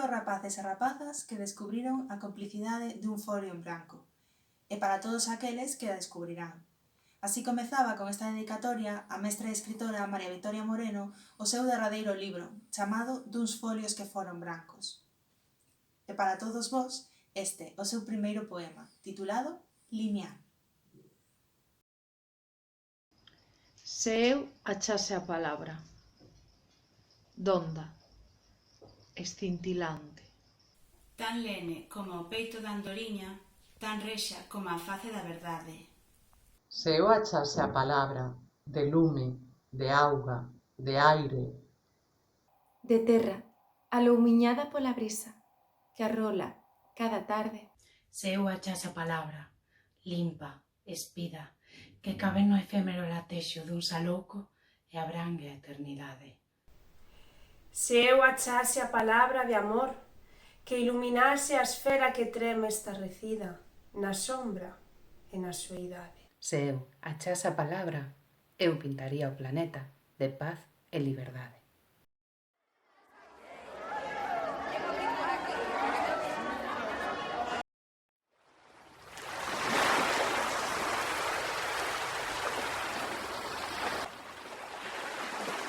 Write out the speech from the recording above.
os rapaces e rapazas que descubriron a complicidade dun folio en branco, e para todos aqueles que a descubrirán. Así comezaba con esta dedicatoria a mestra e escritora María Victoria Moreno o seu derradeiro libro, chamado Duns folios que foron brancos. E para todos vós, este, o seu primeiro poema, titulado Lineal. Se eu achase a palabra, donda, escintilante, tan lene como o peito da andoriña, tan rexa como a face da verdade. Se eu achase a palabra de lume, de auga, de aire, de terra, alumiñada pola brisa, que arrola cada tarde. Se eu achase a palabra, limpa, espida, que cabe no efémero latexo dun salouco e abrangue a eternidade. Se eu achase a palabra de amor, que iluminase a esfera que treme estarrecida, na sombra e na soidade. Se eu achase a palabra, eu pintaría o planeta de paz e liberdade.